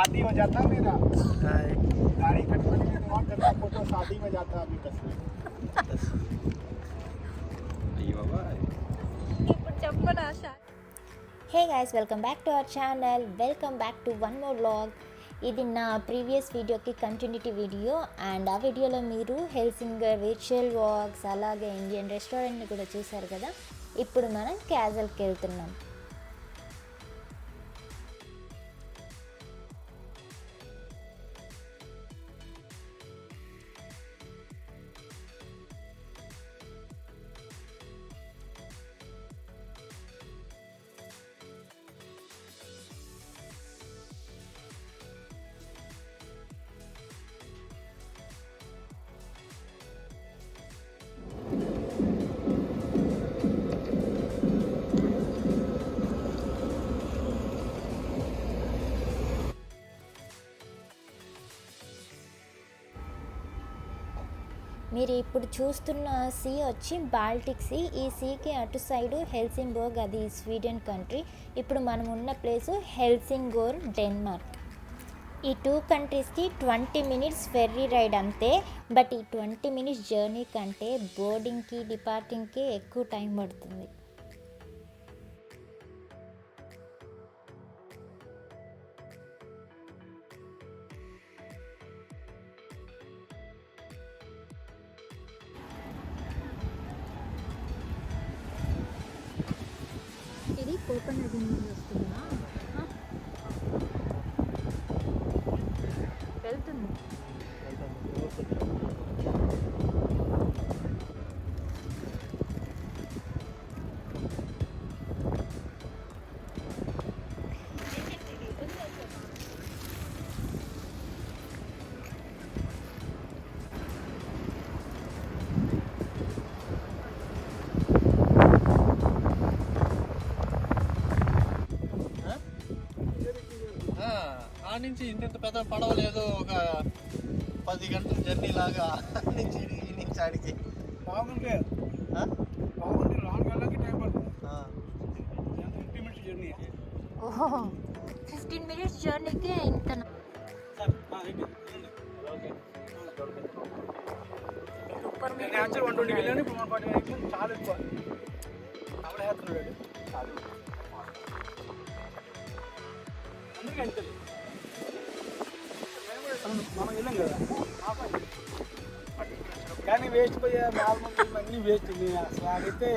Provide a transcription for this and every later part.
शादी हो जाता मेरा गाड़ी कटवाने के बाद करता फोटो शादी में जाता अभी तस्वीर अయ్యో బాబా ఇప్పుడు చెప్పనా ASHA. Hey guys, welcome back to our channel. Welcome back to one more vlog. ఇది నా ప్రీవియస్ వీడియోకి కంటిన్యూటీ వీడియో. అండ్ ఆ వీడియోలో మీరు హెల్సింగర్ విర్చువల్ వాక్స్ అలాగే ఇండియన్ రెస్టారెంట్ని కూడా చూశారు కదా. ఇప్పుడు మనం క్యాజల్కి వెళ్తున్నాం. మీరు ఇప్పుడు చూస్తున్న సీ వచ్చి బాల్టిక్ సీ. ఈ సీకి అటు సైడు హెల్సింబర్గ్, అది స్వీడన్ కంట్రీ. ఇప్పుడు మనం ఉన్న ప్లేసు హెల్సింగోర్, డెన్మార్క్. ఈ 2 కంట్రీస్కి 20 మినిట్స్ ఫెర్రీ రైడ్ అంతే. బట్ ఈ 20 మినిట్స్ జర్నీ కంటే బోర్డింగ్కి డిపార్టింగ్కి ఎక్కువ టైం పడుతుంది. ఇది కోపెన్హాగెన్ నుండి వస్తుందా? వెళ్తుంది. నుంచి ఇంత పెద్ద పడవలేదు, ఒక 10 గంటల జర్నీ లాగా నుంచి ఆడికి బాగుంటే రాంగ్ వెళ్ళకి టైం పడుతుంది. 15 మినిట్స్ జర్నీ. ఓహో, 15 మినిట్స్ జర్నీకే ఇంత. యాక్చువల్ 120 వెళ్ళాను, ఇప్పుడు 140 చాలా ఎక్కువ. ఆవిడ వేస్తున్నాడు చాలు. అందుకే అంతే మనం వెళ్ళాం కదా కానీ వేస్ట్ పోయే నార్మల్ అన్నీ వేస్ట్. అసలు ఆడైతే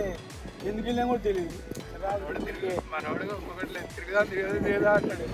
ఎందుకు వెళ్ళాం కూడా తెలియదు. మనవాడు ఒక్కొక్కటి తిరగదా అంటాడు.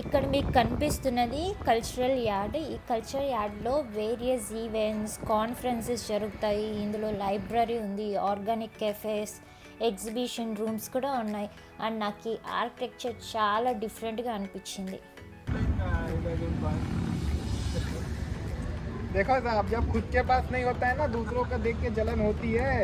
ఇక్కడ మీకు కనిపిస్తున్నది కల్చరల్ యార్డ్. ఈ కల్చరల్ యార్డ్లో వేరియస్ ఈవెంట్స్, కాన్ఫరెన్సెస్ జరుగుతాయి. ఇందులో లైబ్రరీ ఉంది, ఆర్గానిక్ కెఫేస్, ఎగ్జిబిషన్ రూమ్స్ కూడా ఉన్నాయి. అండ్ నాకు ఈ ఆర్కిటెక్చర్ చాలా డిఫరెంట్గా అనిపించింది. देखो साहब, जब खुद के पास नहीं होता है ना, दूसरों का देख के जलन होती है.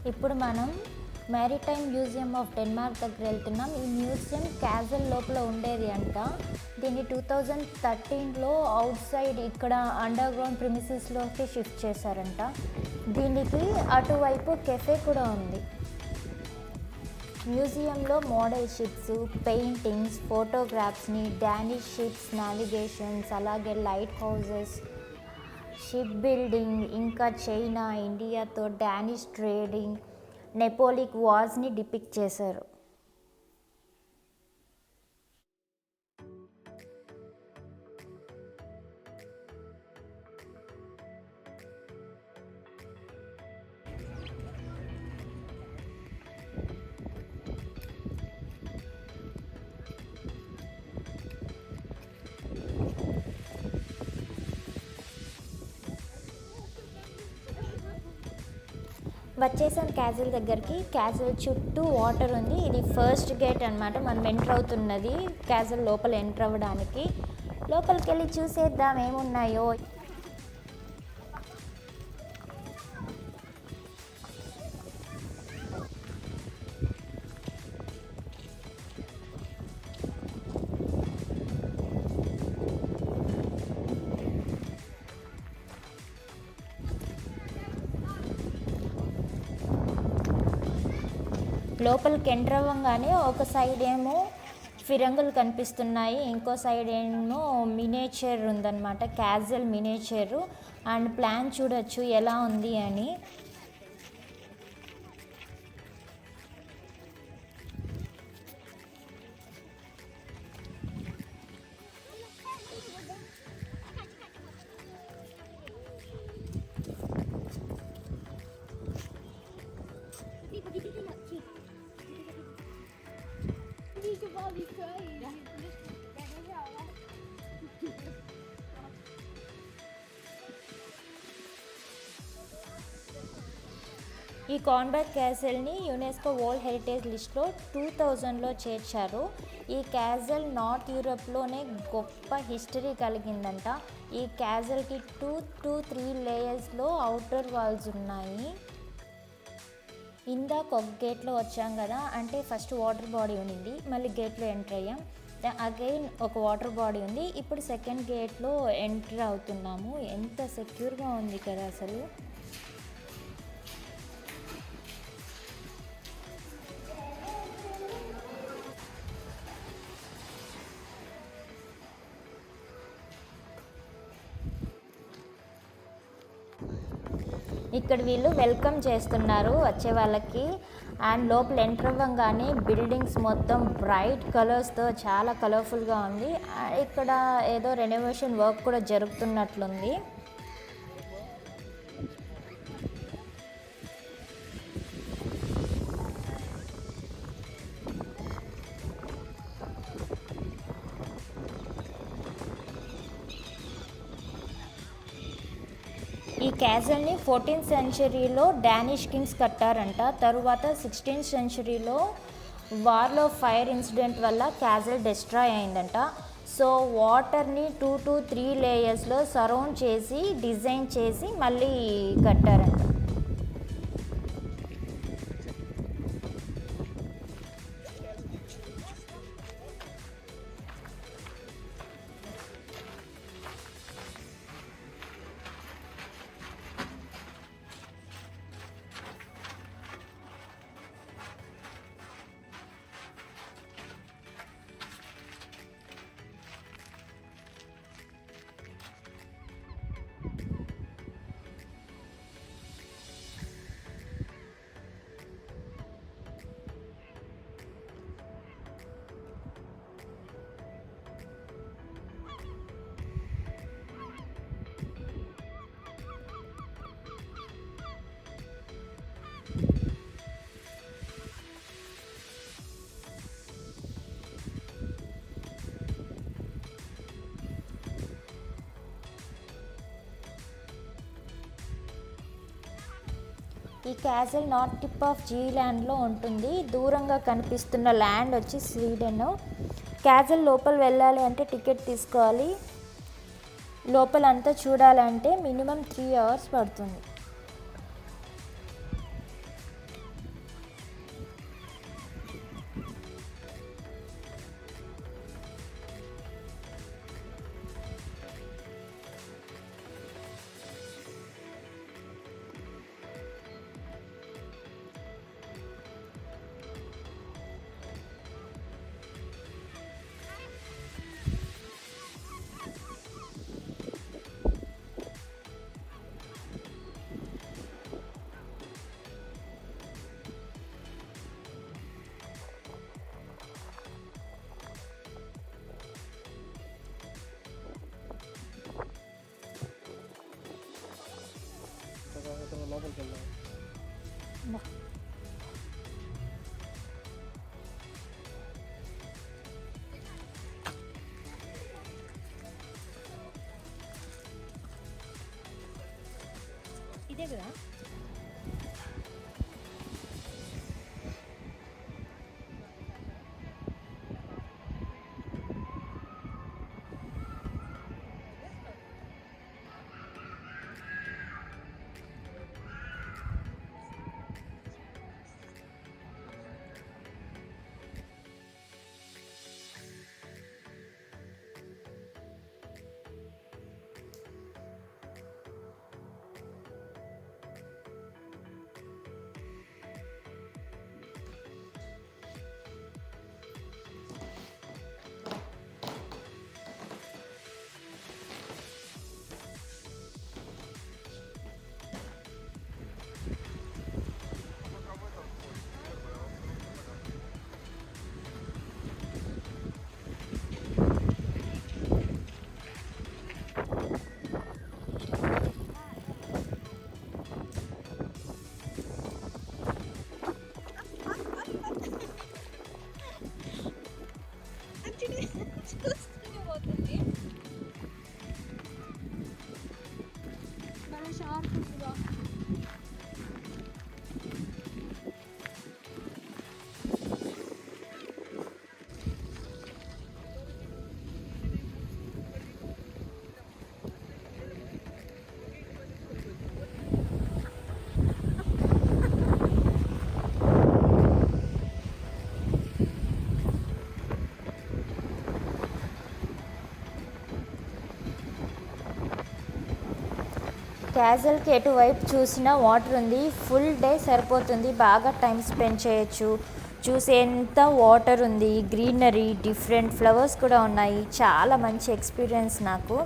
ఇప్పుడు మనం మ్యారిటైమ్ మ్యూజియం ఆఫ్ డెన్మార్క్ దగ్గర వెళ్తున్నాం. ఈ మ్యూజియం క్యాజల్ లోపల ఉండేది అంట. దీన్ని 2013లో అవుట్ సైడ్ ఇక్కడ అండర్ గ్రౌండ్ ప్రిమిసెస్లోకి షిఫ్ట్ చేశారంట. దీనికి అటువైపు కెఫే కూడా ఉంది. మ్యూజియంలో మోడల్ షిప్స్, పెయింటింగ్స్, ఫోటోగ్రాఫ్స్ని, డానిష్ షిప్స్ నావిగేషన్స్, అలాగే లైట్ హౌసెస్, షిప్ బిల్డింగ్, ఇంకా చైనా, ఇండియాతో డానిష్ ట్రేడింగ్, నెపోలిక్ వార్స్ని డిపిక్ట్ చేశారు. వచ్చేసాం క్యాజిల్ దగ్గరికి. క్యాజిల్ చుట్టూ వాటర్ ఉంది. ఇది ఫస్ట్ గేట్ అనమాట. మనం ఎంటర్ అవుతున్నది క్యాజిల్ లోపల ఎంటర్ అవ్వడానికి. లోపలికి వెళ్ళి చూసేద్దాం ఏమున్నాయో. లోపలికి ఎంటర్ అవ్వగానే ఒక సైడ్ ఏమో ఫిరంగులు కనిపిస్తున్నాయి, ఇంకో సైడ్ ఏమో మినేచర్ ఉందన్నమాట, క్యాజువల్ మినేచరు. అండ్ ప్లాన్ చూడొచ్చు ఎలా ఉంది అని. ఈ క్రాన్బర్గ్ క్యాసిల్ని యునెస్కో వరల్డ్ హెరిటేజ్ లిస్ట్లో 2000లో చేర్చారు. ఈ క్యాసిల్ నార్త్ యూరోప్లోనే గొప్ప హిస్టరీ కలిగిందంట. ఈ క్యాసిల్కి 2 to 3 లేయర్స్లో అవుటర్ వాల్స్ ఉన్నాయి. ఇందాక ఒక గేట్లో వచ్చాం కదా, అంటే ఫస్ట్ వాటర్ బాడీ ఉండింది, మళ్ళీ గేట్లో ఎంటర్ అయ్యాం. అగైన్ ఒక వాటర్ బాడీ ఉంది. ఇప్పుడు సెకండ్ గేట్లో ఎంటర్ అవుతున్నాము. ఎంత సెక్యూర్గా ఉంది కదా అసలు. ఇక్కడ వీళ్ళు వెల్కమ్ చేస్తున్నారు వచ్చే వాళ్ళకి. అండ్ లోపల ఎంటర్ అవ్వగానే బిల్డింగ్స్ మొత్తం బ్రైట్ కలర్స్తో చాలా కలర్ఫుల్గా ఉంది. ఇక్కడ ఏదో రెనోవేషన్ వర్క్ కూడా జరుగుతున్నట్లుంది. ఈ క్యాజల్ని 14th సెంచరీలో డానిష్ కింగ్స్ కట్టారంట. తరువాత 16th సెంచరీలో వార్లో ఫైర్ ఇన్సిడెంట్ వల్ల క్యాజల్ డిస్ట్రాయ్ అయిందంట. సో వాటర్ని 2 to 3 లేయర్స్లో సరౌండ్ చేసి డిజైన్ చేసి మళ్ళీ కట్టారంట. ఈ క్యాసిల్ నార్త్ టిప్ ఆఫ్ జీలాండ్లో ఉంటుంది. దూరంగా కనిపిస్తున్న ల్యాండ్ వచ్చి స్వీడన్. క్యాసిల్ లోపల వెళ్ళాలి అంటే టికెట్ తీసుకోవాలి. లోపలంతా చూడాలంటే మినిమం 3 hours పడుతుంది. లోపలికి వెళ్దాం. ఇదే కదా. క్యాజల్కి ఎటువైపు చూసినా వాటర్ ఉంది. ఫుల్ డే సరిపోతుంది, బాగా టైం స్పెండ్ చేయొచ్చు. చూసేంత వాటర్ ఉంది, గ్రీనరీ, డిఫరెంట్ ఫ్లవర్స్ కూడా ఉన్నాయి. చాలా మంచి ఎక్స్పీరియన్స్ నాకు.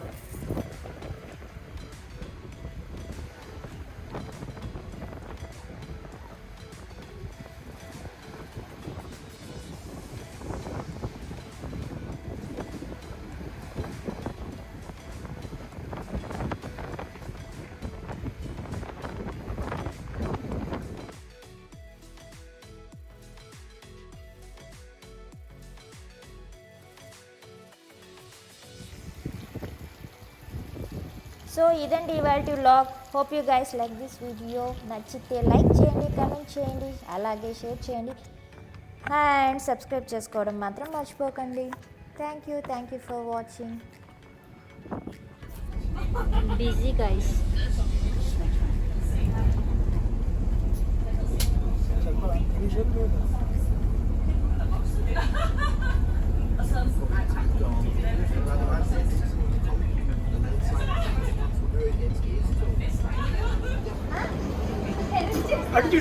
సో ఇదండి ఇవాల్టి vlog. Hope you guys like this video. నచ్చితే లైక్ చేయండి, కామెంట్ చేయండి, అలాగే షేర్ చేయండి అండ్ సబ్స్క్రైబ్ చేసుకోవడం మాత్రం మర్చిపోకండి. Thank you for watching. Busy guys. అడ్డు